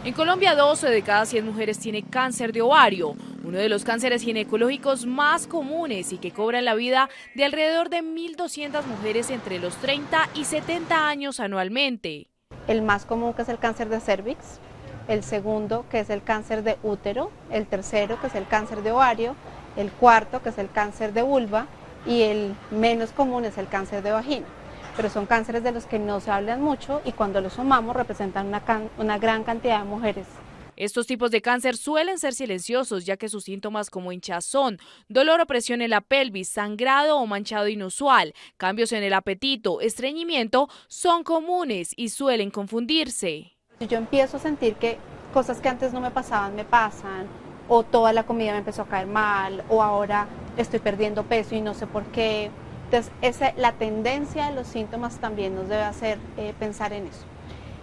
En Colombia, 12 de cada 100 mujeres tiene cáncer de ovario, uno de los cánceres ginecológicos más comunes y que cobran la vida de alrededor de 1.200 mujeres entre los 30 y 70 años anualmente. El más común, que es el cáncer de cervix, el segundo, que es el cáncer de útero, el tercero, que es el cáncer de ovario, el cuarto, que es el cáncer de vulva, y el menos común es el cáncer de vagina. Pero son cánceres de los que no se hablan mucho y cuando los sumamos representan una gran cantidad de mujeres. Estos tipos de cáncer suelen ser silenciosos, ya que sus síntomas como hinchazón, dolor o presión en la pelvis, sangrado o manchado inusual, cambios en el apetito, estreñimiento son comunes y suelen confundirse. Si yo empiezo a sentir que cosas que antes no me pasaban me pasan, o toda la comida me empezó a caer mal, o ahora estoy perdiendo peso y no sé por qué. Entonces, la tendencia de los síntomas también nos debe hacer pensar en eso.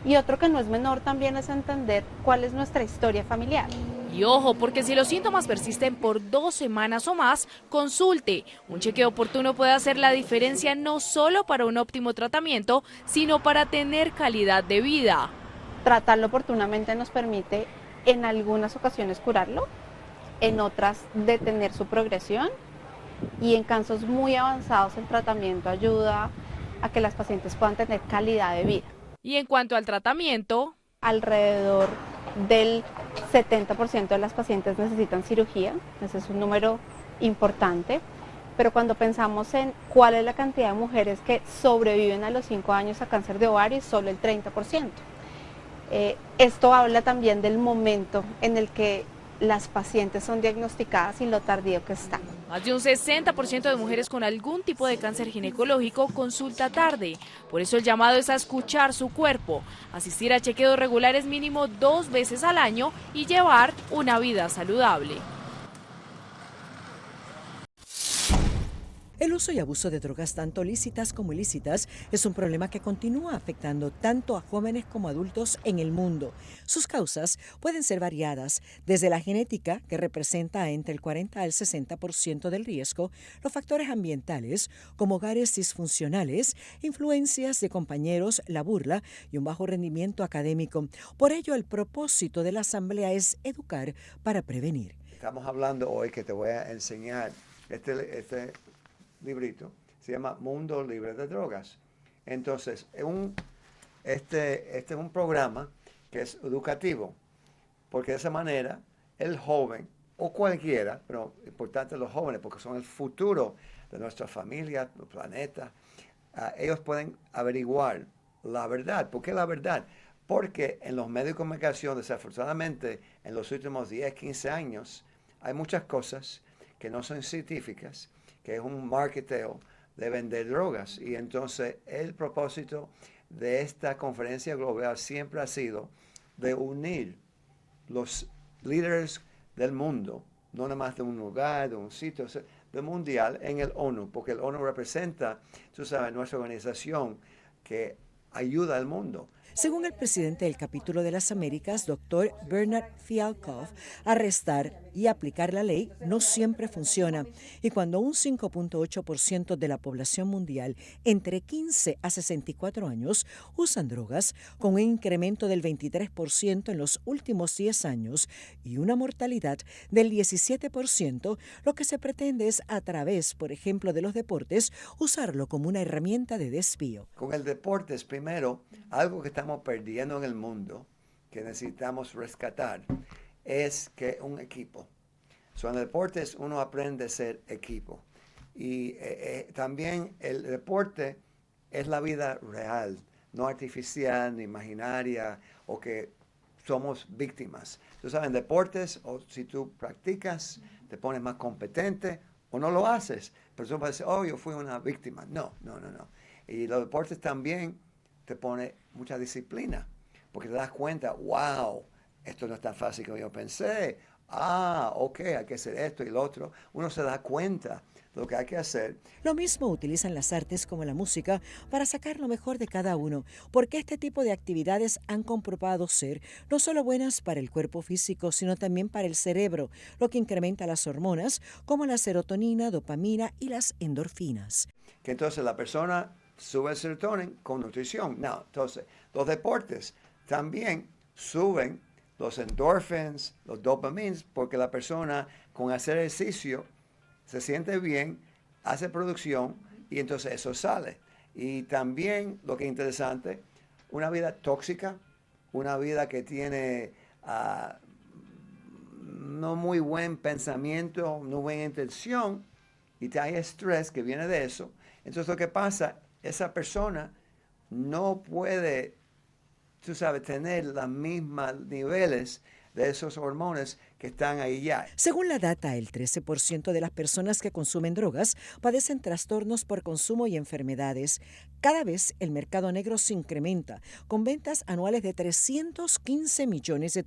Y otro que no es menor también es entender cuál es nuestra historia familiar. Y ojo, porque si los síntomas persisten por 2 semanas o más, consulte. Un chequeo oportuno puede hacer la diferencia no solo para un óptimo tratamiento, sino para tener calidad de vida. Tratarlo oportunamente nos permite en algunas ocasiones curarlo, en otras detener su progresión y en casos muy avanzados el tratamiento ayuda a que las pacientes puedan tener calidad de vida. Y en cuanto al tratamiento, alrededor del 70% de las pacientes necesitan cirugía, ese es un número importante, pero cuando pensamos en cuál es la cantidad de mujeres que sobreviven a los 5 años a cáncer de ovario, es solo el 30%. Esto habla también del momento en el que las pacientes son diagnosticadas y lo tardío que están. Más de un 60% de mujeres con algún tipo de cáncer ginecológico consulta tarde. Por eso el llamado es a escuchar su cuerpo, asistir a chequeos regulares mínimo 2 veces al año y llevar una vida saludable. El uso y abuso de drogas, tanto lícitas como ilícitas, es un problema que continúa afectando tanto a jóvenes como adultos en el mundo. Sus causas pueden ser variadas, desde la genética, que representa entre el 40 al 60% del riesgo, los factores ambientales, como hogares disfuncionales, influencias de compañeros, la burla y un bajo rendimiento académico. Por ello, el propósito de la Asamblea es educar para prevenir. Estamos hablando hoy que te voy a enseñar este librito, se llama Mundo Libre de Drogas. Entonces, este es un programa que es educativo, porque de esa manera el joven, o cualquiera, pero importante los jóvenes, porque son el futuro de nuestra familia, del planeta, ellos pueden averiguar la verdad. ¿Por qué la verdad? Porque en los medios de comunicación, desafortunadamente, en los últimos 10, 15 años, hay muchas cosas que no son científicas, que es un marketeo de vender drogas. Y entonces el propósito de esta conferencia global siempre ha sido de unir los líderes del mundo, no nada más de un lugar, de un sitio, de mundial en el ONU, porque el ONU representa, tú sabes, nuestra organización que ayuda al mundo. Según el presidente del Capítulo de las Américas, Dr. Bernard Fialkoff, arrestar y aplicar la ley no siempre funciona. Y cuando un 5.8% de la población mundial entre 15 a 64 años usan drogas, con un incremento del 23% en los últimos 10 años y una mortalidad del 17%, lo que se pretende es, a través, por ejemplo, de los deportes, usarlo como una herramienta de desvío. Con el deporte es primero algo que estamos perdiendo en el mundo, que necesitamos rescatar, es que un equipo. En el deporte uno aprende a ser equipo. Y también el deporte es la vida real, no artificial, ni imaginaria, o que somos víctimas. Tú sabes, en deportes, o si tú practicas, te pones más competente, o no lo haces. Pero tú puedes decir, oh, yo fui una víctima. No. Y los deportes también te pone mucha disciplina, porque te das cuenta, wow, esto no es tan fácil como yo pensé. Ok, hay que hacer esto y lo otro. Uno se da cuenta de lo que hay que hacer. Lo mismo utilizan las artes como la música para sacar lo mejor de cada uno, porque este tipo de actividades han comprobado ser no solo buenas para el cuerpo físico, sino también para el cerebro, lo que incrementa las hormonas como la serotonina, dopamina y las endorfinas. Que entonces la persona sube el serotonina con nutrición. No, entonces los deportes también suben los endorphins, los dopamines, porque la persona con hacer ejercicio se siente bien, hace producción y entonces eso sale. Y también lo que es interesante, una vida tóxica, una vida que tiene no muy buen pensamiento, no buena intención, y hay estrés que viene de eso. Entonces lo que pasa, esa persona no puede, tú sabes, tener los mismos niveles de esos hormonas que están ahí ya. Según la data, el 13% de las personas que consumen drogas padecen trastornos por consumo y enfermedades. Cada vez el mercado negro se incrementa, con ventas anuales de $315 millones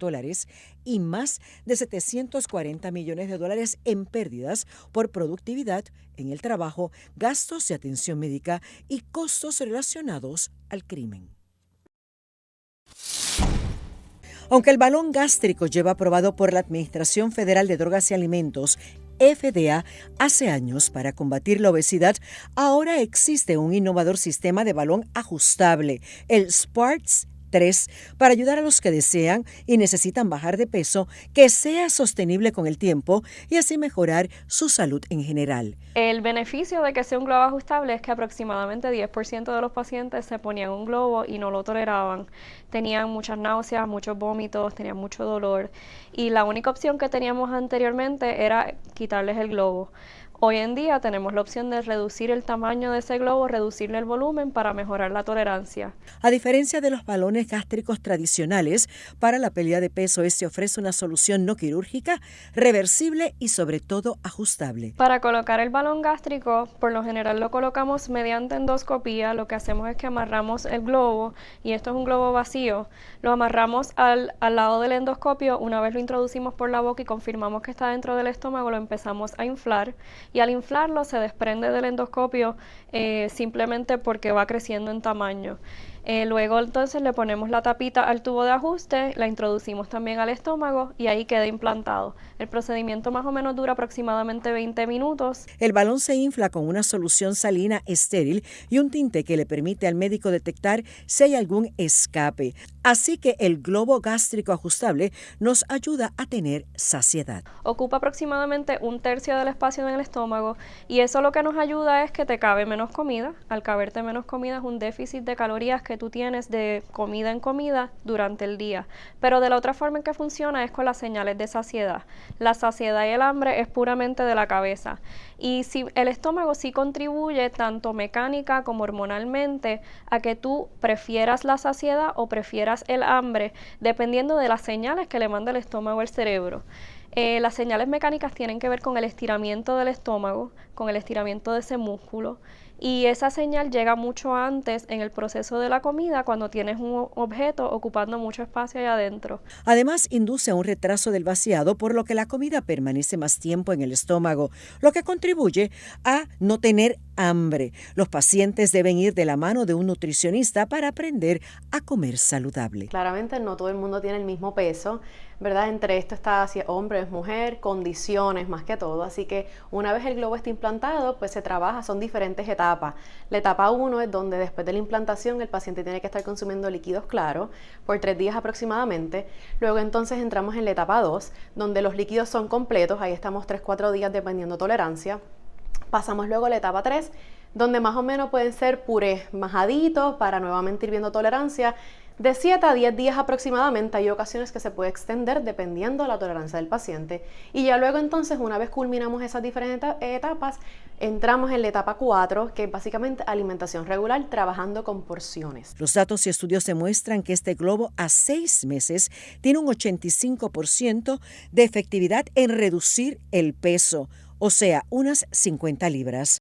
y más de $740 millones en pérdidas por productividad en el trabajo, gastos de atención médica y costos relacionados al crimen. Aunque el balón gástrico lleva aprobado por la Administración Federal de Drogas y Alimentos, FDA, hace años para combatir la obesidad, ahora existe un innovador sistema de balón ajustable, el SPARTS 3, para ayudar a los que desean y necesitan bajar de peso, que sea sostenible con el tiempo y así mejorar su salud en general. El beneficio de que sea un globo ajustable es que aproximadamente 10% de los pacientes se ponían un globo y no lo toleraban. Tenían muchas náuseas, muchos vómitos, tenían mucho dolor y la única opción que teníamos anteriormente era quitarles el globo. Hoy en día tenemos la opción de reducir el tamaño de ese globo, reducirle el volumen para mejorar la tolerancia. A diferencia de los balones gástricos tradicionales, para la pérdida de peso este ofrece una solución no quirúrgica, reversible y sobre todo ajustable. Para colocar el balón gástrico, por lo general lo colocamos mediante endoscopía. Lo que hacemos es que amarramos el globo, y esto es un globo vacío, lo amarramos al lado del endoscopio. Una vez lo introducimos por la boca y confirmamos que está dentro del estómago, lo empezamos a inflar. Y al inflarlo se desprende del endoscopio simplemente porque va creciendo en tamaño. Luego entonces le ponemos la tapita al tubo de ajuste, la introducimos también al estómago y ahí queda implantado. El procedimiento más o menos dura aproximadamente 20 minutos. El balón se infla con una solución salina estéril y un tinte que le permite al médico detectar si hay algún escape. Así que el globo gástrico ajustable nos ayuda a tener saciedad. Ocupa aproximadamente 1/3 del espacio en el estómago y eso lo que nos ayuda es que te cabe menos comida. Al caberte menos comida es un déficit de calorías que tú tienes de comida en comida durante el día. Pero de la otra forma en que funciona es con las señales de saciedad. La saciedad y el hambre es puramente de la cabeza. Y si el estómago sí contribuye tanto mecánica como hormonalmente a que tú prefieras la saciedad o prefieras el hambre, dependiendo de las señales que le manda el estómago al cerebro. Las señales mecánicas tienen que ver con el estiramiento del estómago, con el estiramiento de ese músculo, y esa señal llega mucho antes en el proceso de la comida, cuando tienes un objeto ocupando mucho espacio ahí adentro. Además, induce a un retraso del vaciado, por lo que la comida permanece más tiempo en el estómago, lo que contribuye a no tener hambre. Los pacientes deben ir de la mano de un nutricionista para aprender a comer saludable. Claramente no todo el mundo tiene el mismo peso, ¿verdad? Entre esto está si hombre es mujer, condiciones más que todo, así que una vez el globo está implantado, pues se trabaja, son diferentes etapas. La etapa 1 es donde después de la implantación el paciente tiene que estar consumiendo líquidos claros por 3 días aproximadamente. Luego entonces entramos en la etapa 2, donde los líquidos son completos, ahí estamos 3-4 días dependiendo tolerancia. Pasamos luego a la etapa 3, donde más o menos pueden ser purés majaditos para nuevamente ir viendo tolerancia. De 7 a 10 días aproximadamente, hay ocasiones que se puede extender dependiendo de la tolerancia del paciente. Y ya luego entonces, una vez culminamos esas diferentes etapas, entramos en la etapa 4, que es básicamente alimentación regular, trabajando con porciones. Los datos y estudios demuestran que este globo a 6 meses tiene un 85% de efectividad en reducir el peso, o sea, unas 50 libras.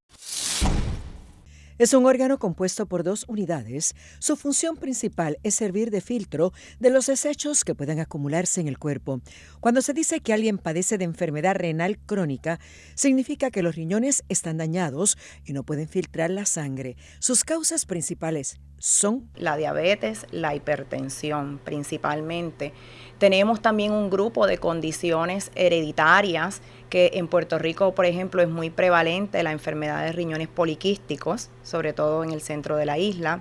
Es un órgano compuesto por 2 unidades. Su función principal es servir de filtro de los desechos que puedan acumularse en el cuerpo. Cuando se dice que alguien padece de enfermedad renal crónica, significa que los riñones están dañados y no pueden filtrar la sangre. Sus causas principales son la diabetes, la hipertensión principalmente. Tenemos también un grupo de condiciones hereditarias que en Puerto Rico, por ejemplo, es muy prevalente la enfermedad de riñones poliquísticos, sobre todo en el centro de la isla,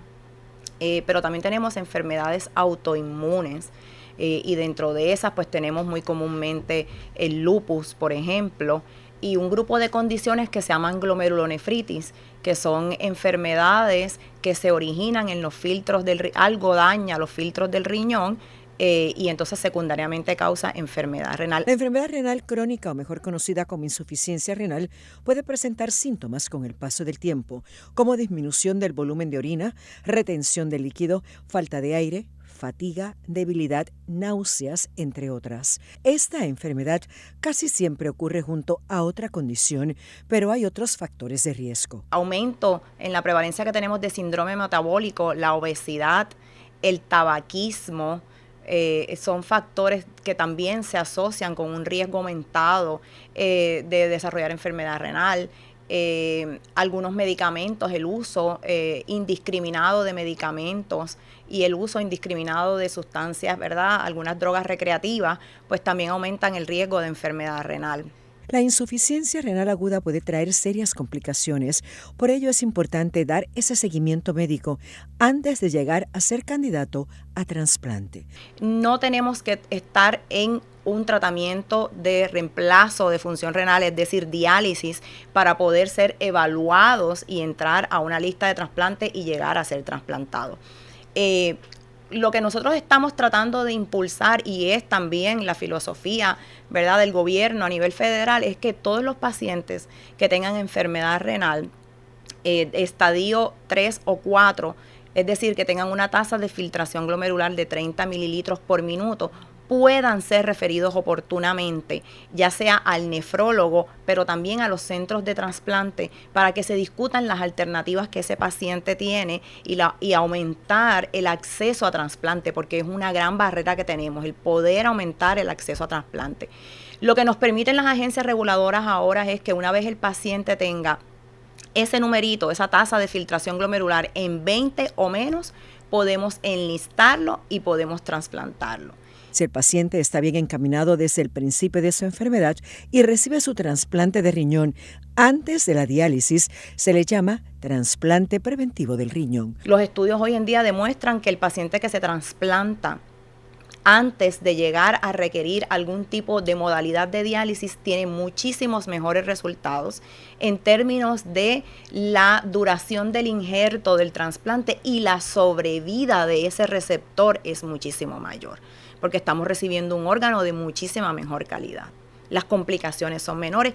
pero también tenemos enfermedades autoinmunes. y dentro de esas pues tenemos muy comúnmente el lupus, por ejemplo, y un grupo de condiciones que se llaman glomerulonefritis, que son enfermedades que se originan en los filtros algo daña los filtros del riñón, y entonces secundariamente causa enfermedad renal. La enfermedad renal crónica, o mejor conocida como insuficiencia renal, puede presentar síntomas con el paso del tiempo, como disminución del volumen de orina, retención de líquido, falta de aire, fatiga, debilidad, náuseas, entre otras. Esta enfermedad casi siempre ocurre junto a otra condición, pero hay otros factores de riesgo. Aumento en la prevalencia que tenemos de síndrome metabólico, la obesidad, el tabaquismo, son factores que también se asocian con un riesgo aumentado de desarrollar enfermedad renal. Algunos medicamentos, el uso indiscriminado de medicamentos y el uso indiscriminado de sustancias, ¿verdad? Algunas drogas recreativas, pues también aumentan el riesgo de enfermedad renal. La insuficiencia renal aguda puede traer serias complicaciones, por ello es importante dar ese seguimiento médico antes de llegar a ser candidato a trasplante. No tenemos que estar en un tratamiento de reemplazo de función renal, es decir, diálisis, para poder ser evaluados y entrar a una lista de trasplante y llegar a ser trasplantado. Lo que nosotros estamos tratando de impulsar, y es también la filosofía, ¿verdad?, del gobierno a nivel federal, es que todos los pacientes que tengan enfermedad renal, estadio 3 o 4, es decir, que tengan una tasa de filtración glomerular de 30 mililitros por minuto, puedan ser referidos oportunamente, ya sea al nefrólogo, pero también a los centros de trasplante, para que se discutan las alternativas que ese paciente tiene y aumentar el acceso a trasplante, porque es una gran barrera que tenemos, el poder aumentar el acceso a trasplante. Lo que nos permiten las agencias reguladoras ahora es que una vez el paciente tenga ese numerito, esa tasa de filtración glomerular en 20 o menos, podemos enlistarlo y podemos trasplantarlo. Si el paciente está bien encaminado desde el principio de su enfermedad y recibe su trasplante de riñón antes de la diálisis, se le llama trasplante preventivo del riñón. Los estudios hoy en día demuestran que el paciente que se trasplanta antes de llegar a requerir algún tipo de modalidad de diálisis tiene muchísimos mejores resultados en términos de la duración del injerto del trasplante, y la sobrevida de ese receptor es muchísimo mayor, porque estamos recibiendo un órgano de muchísima mejor calidad. Las complicaciones son menores.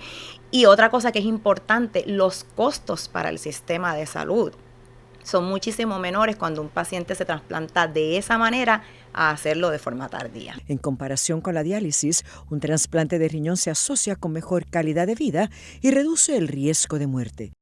Y otra cosa que es importante, los costos para el sistema de salud son muchísimo menores cuando un paciente se trasplanta de esa manera a hacerlo de forma tardía. En comparación con la diálisis, un trasplante de riñón se asocia con mejor calidad de vida y reduce el riesgo de muerte.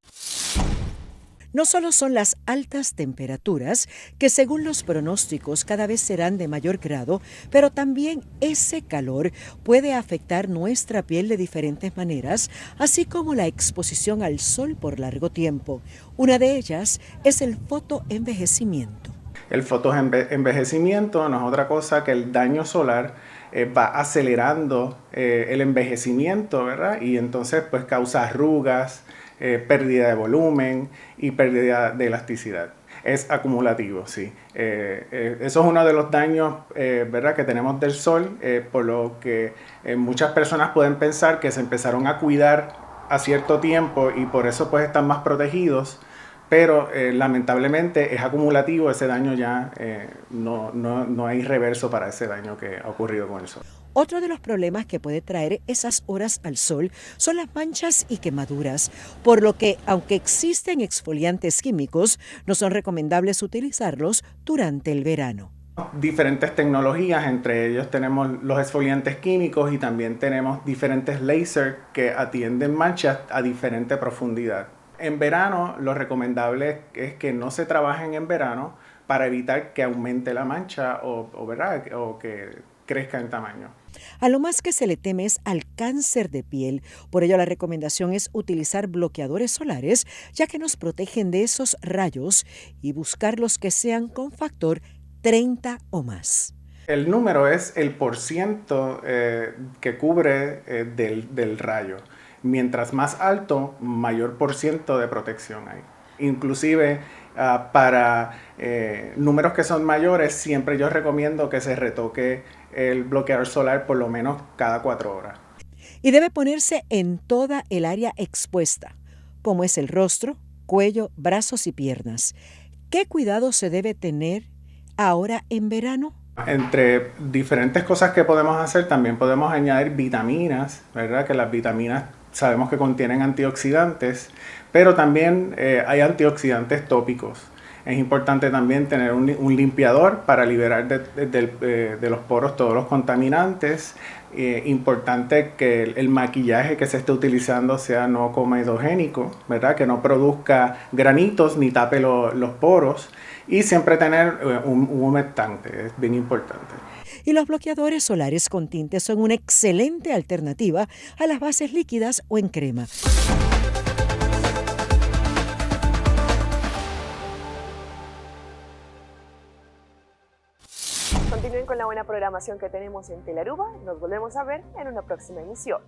No solo son las altas temperaturas, que según los pronósticos cada vez serán de mayor grado, pero también ese calor puede afectar nuestra piel de diferentes maneras, así como la exposición al sol por largo tiempo. Una de ellas es el fotoenvejecimiento. El fotoenvejecimiento no es otra cosa que el daño solar va acelerando el envejecimiento, ¿verdad? Y entonces pues causa arrugas, pérdida de volumen y pérdida de elasticidad. Es acumulativo, sí. Eso es uno de los daños, ¿verdad?, que tenemos del sol, por lo que muchas personas pueden pensar que se empezaron a cuidar a cierto tiempo y por eso pues están más protegidos, pero lamentablemente es acumulativo ese daño, ya no hay reverso para ese daño que ha ocurrido con el sol. Otro de los problemas que puede traer esas horas al sol son las manchas y quemaduras, por lo que, aunque existen exfoliantes químicos, no son recomendables utilizarlos durante el verano. Diferentes tecnologías, entre ellos tenemos los exfoliantes químicos y también tenemos diferentes láser que atienden manchas a diferente profundidad. En verano, lo recomendable es que no se trabajen en verano para evitar que aumente la mancha o que crezca en tamaño. A lo más que se le teme es al cáncer de piel, por ello la recomendación es utilizar bloqueadores solares, ya que nos protegen de esos rayos, y buscar los que sean con factor 30 o más. El número es el % que cubre del rayo. Mientras más alto, mayor % de protección hay. Inclusive para números que son mayores, siempre yo recomiendo que se retoque el bloqueador solar por lo menos cada 4 horas. Y debe ponerse en toda el área expuesta, como es el rostro, cuello, brazos y piernas. ¿Qué cuidado se debe tener ahora en verano? Entre diferentes cosas que podemos hacer, también podemos añadir vitaminas, ¿verdad? Que las vitaminas sabemos que contienen antioxidantes, pero también hay antioxidantes tópicos. Es importante también tener un limpiador para liberar de los poros todos los contaminantes. Importante que el maquillaje que se esté utilizando sea no comedogénico, ¿verdad? Que no produzca granitos ni tape los poros. Y siempre tener un humectante, es bien importante. Y los bloqueadores solares con tinte son una excelente alternativa a las bases líquidas o en crema. Continúen con la buena programación que tenemos en Telearuba. Nos volvemos a ver en una próxima emisión.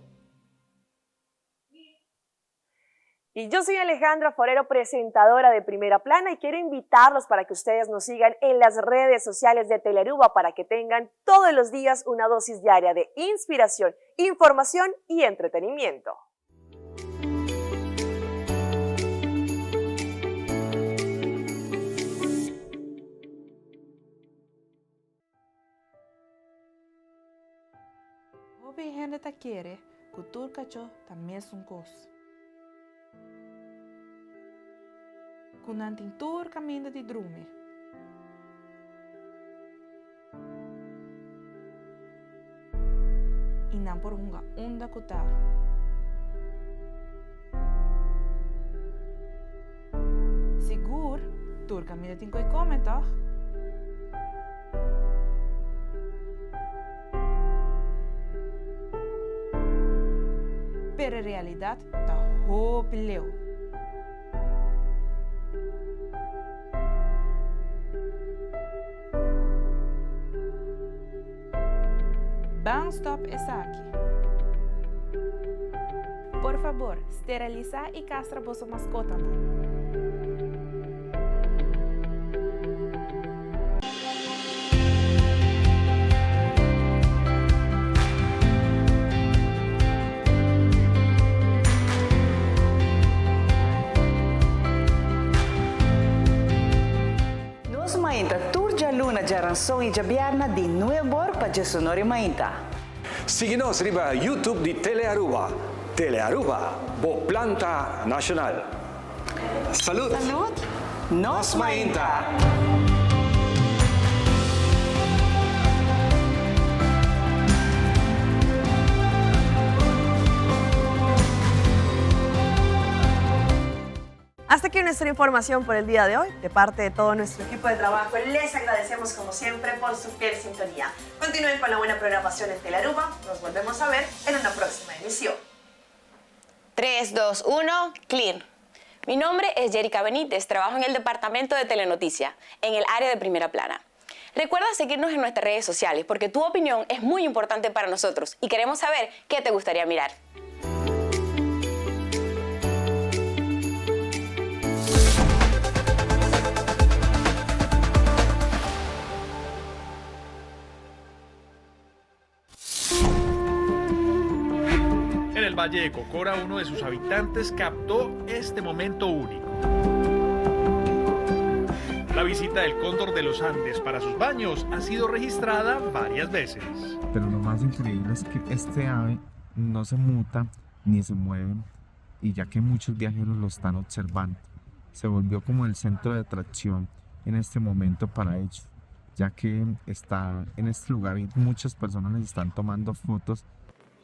Y yo soy Alejandra Forero, presentadora de Primera Plana, y quiero invitarlos para que ustedes nos sigan en las redes sociales de Telearuba para que tengan todos los días una dosis diaria de inspiración, información y entretenimiento. Obi gente te quiere, cultura cacho también es un cos. Kunantin tur caminho de drume. Inam por hunga unda kuta. Sigur, tur caminho de tinkoi komenta. Pero realidad ta hopileu. Stop está aquí. Por favor, esteriliza y castra vuestra mascota. Nós mainta turja luna de aranção e de bierna de nuevor para de sonori mainta. Síguenos riba YouTube di Telearuba. Telearuba, bo planta nacional. Salud. Salud. Nos mainta. Hasta aquí nuestra información por el día de hoy. De parte de todo nuestro equipo de trabajo, les agradecemos como siempre por su fiel sintonía. Continúen con la buena programación en Telearuba. Nos volvemos a ver en una próxima emisión. 3, 2, 1, clear. Mi nombre es Jerica Benítez, trabajo en el departamento de Telenoticia, en el área de Primera Plana. Recuerda seguirnos en nuestras redes sociales porque tu opinión es muy importante para nosotros y queremos saber qué te gustaría mirar. En el Valle de Cocora, uno de sus habitantes captó este momento único. La visita del cóndor de los Andes para sus baños ha sido registrada varias veces. Pero lo más increíble es que este ave no se muta ni se mueve, y ya que muchos viajeros lo están observando, se volvió como el centro de atracción en este momento para ellos, ya que está en este lugar y muchas personas les están tomando fotos.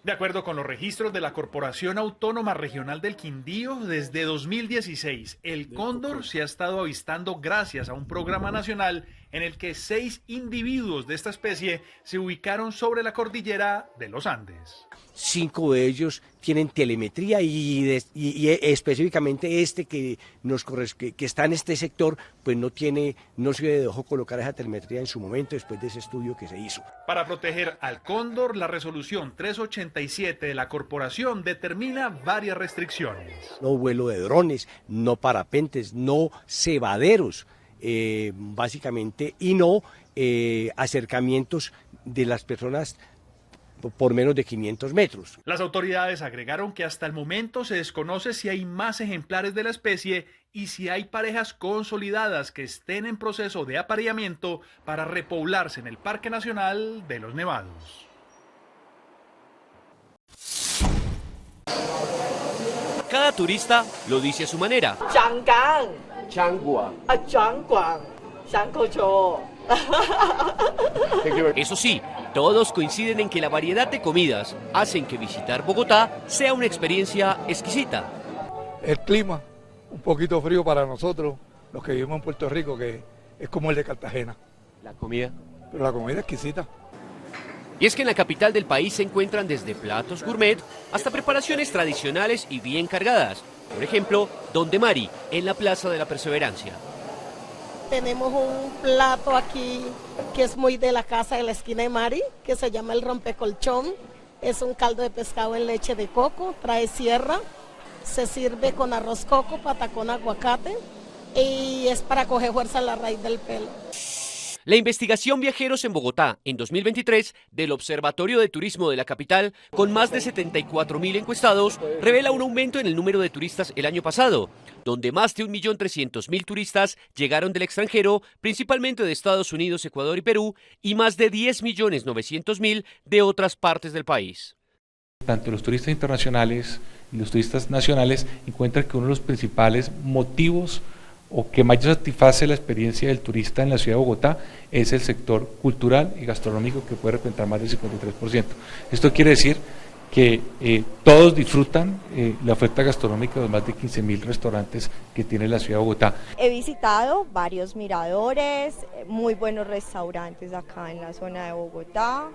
De acuerdo con los registros de la Corporación Autónoma Regional del Quindío, desde 2016, el cóndor se ha estado avistando gracias a un programa nacional en el que 6 individuos de esta especie se ubicaron sobre la cordillera de los Andes. 5 de ellos tienen telemetría y específicamente este que está en este sector, pues no se dejó colocar esa telemetría en su momento después de ese estudio que se hizo. Para proteger al cóndor, la resolución 387 de la corporación determina varias restricciones. No vuelo de drones, no parapentes, no cebaderos, básicamente, y no acercamientos de las personas por menos de 500 metros. Las autoridades agregaron que hasta el momento se desconoce si hay más ejemplares de la especie y si hay parejas consolidadas que estén en proceso de apareamiento para repoblarse en el Parque Nacional de los Nevados. Cada turista lo dice a su manera. Changgang, Changua. Changguang, Shangkocho. Eso sí, todos coinciden en que la variedad de comidas hacen que visitar Bogotá sea una experiencia exquisita. El clima, un poquito frío para nosotros, los que vivimos en Puerto Rico, que es como el de Cartagena. La comida. Pero la comida es exquisita. Y es que en la capital del país se encuentran desde platos gourmet hasta preparaciones tradicionales y bien cargadas. Por ejemplo, Don de Mari, en la Plaza de la Perseverancia. Tenemos un plato aquí que es muy de la casa de la esquina de Mari, que se llama el rompecolchón. Es un caldo de pescado en leche de coco, trae sierra, se sirve con arroz coco, patacón, aguacate y es para coger fuerza en la raíz del pelo. La investigación Viajeros en Bogotá en 2023 del Observatorio de Turismo de la capital, con más de 74.000 encuestados, revela un aumento en el número de turistas el año pasado, donde más de 1.300.000 turistas llegaron del extranjero, principalmente de Estados Unidos, Ecuador y Perú, y más de 10.900.000 de otras partes del país. Tanto los turistas internacionales y los turistas nacionales encuentran que uno de los principales motivos o que más satisface la experiencia del turista en la ciudad de Bogotá es el sector cultural y gastronómico, que puede representar más del 53%. Esto quiere decir que todos disfrutan la oferta gastronómica de los más de 15.000 restaurantes que tiene la ciudad de Bogotá. He visitado varios miradores, muy buenos restaurantes acá en la zona de Bogotá.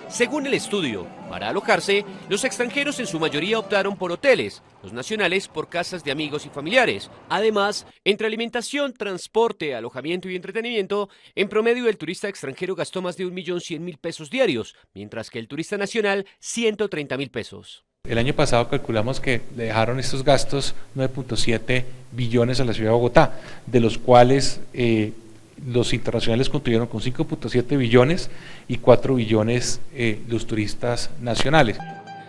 Según el estudio, para alojarse, los extranjeros en su mayoría optaron por hoteles, los nacionales por casas de amigos y familiares. Además, entre alimentación, transporte, alojamiento y entretenimiento, en promedio el turista extranjero gastó más de 1.100.000 pesos diarios, mientras que el turista nacional 130.000 pesos. El año pasado calculamos que le dejaron estos gastos 9.7 billones a la ciudad de Bogotá, de los cuales los internacionales contribuyeron con 5.7 billones y 4 billones los turistas nacionales.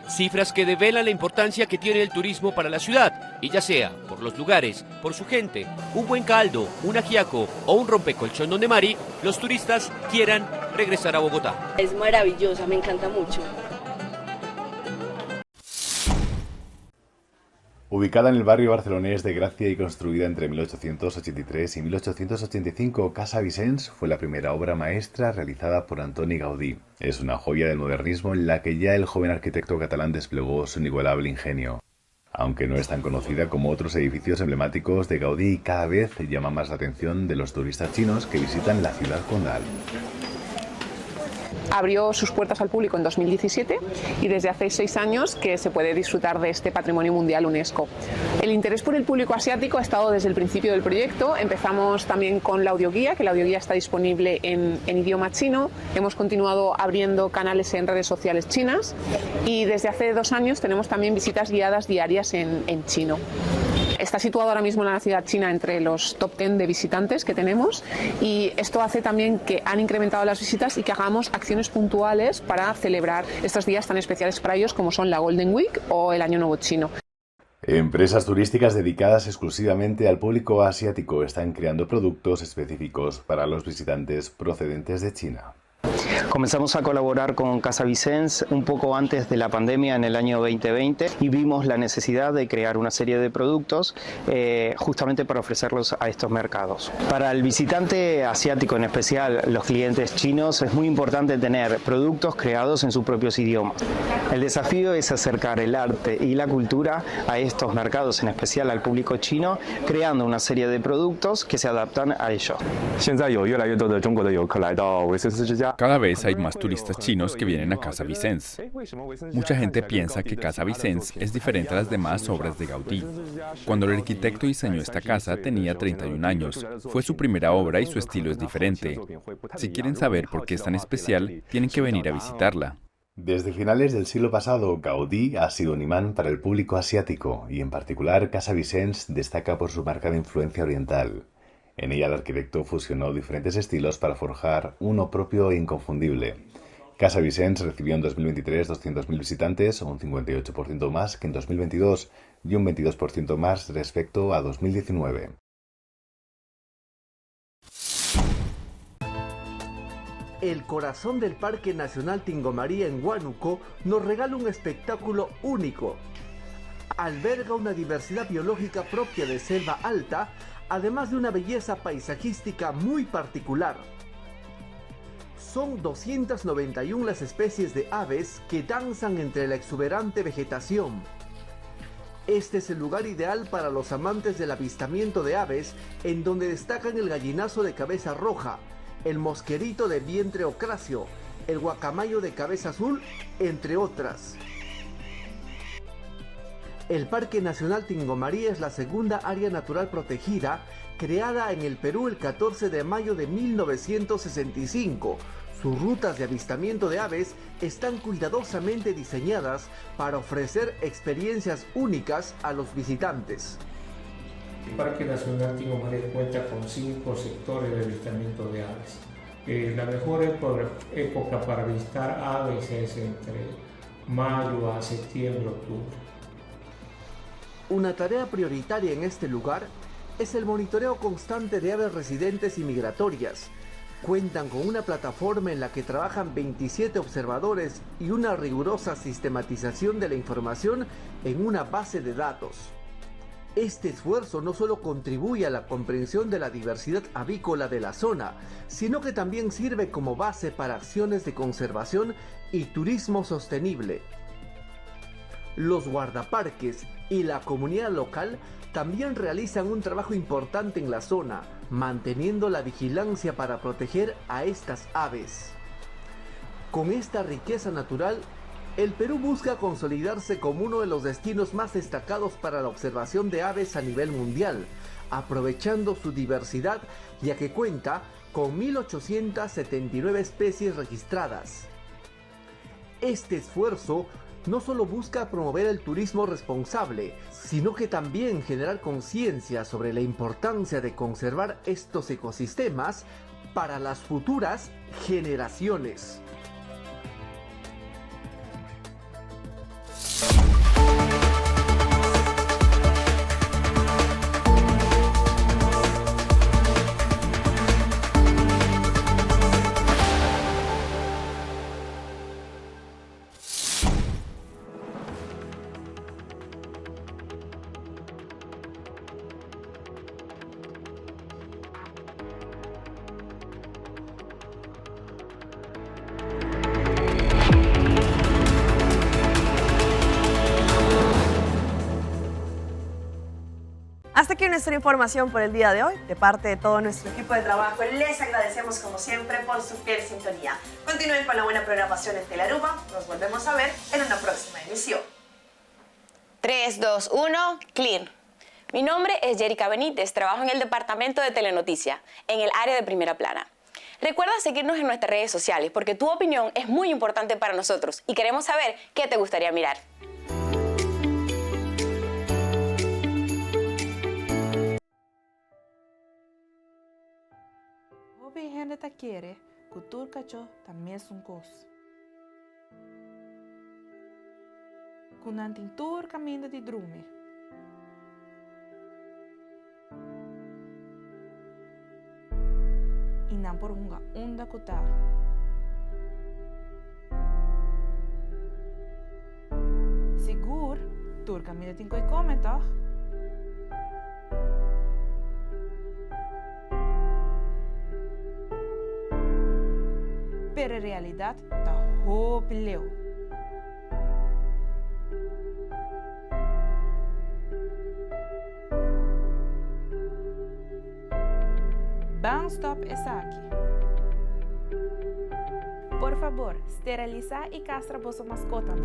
Cifras que develan la importancia que tiene el turismo para la ciudad, y ya sea por los lugares, por su gente, un buen caldo, un ajiaco o un rompecolchón donde Mari, los turistas quieran regresar a Bogotá. Es maravillosa, me encanta mucho. Ubicada en el barrio barcelonés de Gracia y construida entre 1883 y 1885, Casa Vicens fue la primera obra maestra realizada por Antoni Gaudí. Es una joya del modernismo en la que ya el joven arquitecto catalán desplegó su inigualable ingenio. Aunque no es tan conocida como otros edificios emblemáticos de Gaudí, cada vez llama más la atención de los turistas chinos que visitan la ciudad condal. Abrió sus puertas al público en 2017 y desde hace 6 años que se puede disfrutar de este Patrimonio Mundial UNESCO. El interés por el público asiático ha estado desde el principio del proyecto. Empezamos también con la audioguía, que la audioguía está disponible en idioma chino. Hemos continuado abriendo canales en redes sociales chinas y desde hace 2 años tenemos también visitas guiadas diarias en chino. Está situado ahora mismo en la ciudad china entre los top 10 de visitantes que tenemos y esto hace también que han incrementado las visitas y que hagamos acciones puntuales para celebrar estos días tan especiales para ellos como son la Golden Week o el Año Nuevo Chino. Empresas turísticas dedicadas exclusivamente al público asiático están creando productos específicos para los visitantes procedentes de China. Comenzamos a colaborar con Casa Vicens un poco antes de la pandemia en el año 2020 y vimos la necesidad de crear una serie de productos justamente para ofrecerlos a estos mercados. Para el visitante asiático, en especial los clientes chinos, es muy importante tener productos creados en sus propios idiomas. El desafío es acercar el arte y la cultura a estos mercados, en especial al público chino, creando una serie de productos que se adaptan a ellos. Cada vez hay más turistas chinos que vienen a Casa Vicens. Mucha gente piensa que Casa Vicens es diferente a las demás obras de Gaudí. Cuando el arquitecto diseñó esta casa tenía 31 años. Fue su primera obra y su estilo es diferente. Si quieren saber por qué es tan especial, tienen que venir a visitarla. Desde finales del siglo pasado, Gaudí ha sido un imán para el público asiático y en particular Casa Vicens destaca por su marcada influencia oriental. En ella el arquitecto fusionó diferentes estilos para forjar uno propio e inconfundible. Casa Vicens recibió en 2023 200.000 visitantes, un 58% más que en 2022 y un 22% más respecto a 2019. El corazón del Parque Nacional Tingomaría en Huánuco nos regala un espectáculo único. Alberga una diversidad biológica propia de selva alta, además de una belleza paisajística muy particular. Son 291 las especies de aves que danzan entre la exuberante vegetación. Este es el lugar ideal para los amantes del avistamiento de aves, en donde destacan el gallinazo de cabeza roja, el mosquerito de vientre ocráceo, el guacamayo de cabeza azul, entre otras. El Parque Nacional Tingomaría es la segunda área natural protegida, creada en el Perú el 14 de mayo de 1965. Sus rutas de avistamiento de aves están cuidadosamente diseñadas para ofrecer experiencias únicas a los visitantes. El Parque Nacional Tingomaría cuenta con 5 sectores de avistamiento de aves. La mejor época para avistar aves es entre mayo a septiembre, octubre. Una tarea prioritaria en este lugar es el monitoreo constante de aves residentes y migratorias. Cuentan con una plataforma en la que trabajan 27 observadores y una rigurosa sistematización de la información en una base de datos. Este esfuerzo no solo contribuye a la comprensión de la diversidad avícola de la zona, sino que también sirve como base para acciones de conservación y turismo sostenible. Los guardaparques y la comunidad local también realizan un trabajo importante en la zona, manteniendo la vigilancia para proteger a estas aves. Con esta riqueza natural, el Perú busca consolidarse como uno de los destinos más destacados para la observación de aves a nivel mundial, aprovechando su diversidad, ya que cuenta con 1.879 especies registradas. Este esfuerzo no solo busca promover el turismo responsable, sino que también generar conciencia sobre la importancia de conservar estos ecosistemas para las futuras generaciones. Hasta aquí nuestra información por el día de hoy. De parte de todo nuestro equipo de trabajo, les agradecemos como siempre por su fiel sintonía. Continúen con la buena programación en Telearuba. Nos volvemos a ver en una próxima emisión. 3, 2, 1, clear. Mi nombre es Yerica Benítez, trabajo en el departamento de Telenoticia, en el área de Primera Plana. Recuerda seguirnos en nuestras redes sociales porque tu opinión es muy importante para nosotros y queremos saber qué te gustaría mirar. Gente te quiere, cultura cacho también es un cos. Kunantin tur caminho de drume. E não por uma onda kutá. Sigur, tur caminho de coi comentar. Pero en realidad está hopeleu. Bang stop es aquí. Por favor, steriliza y castra vossa mascota.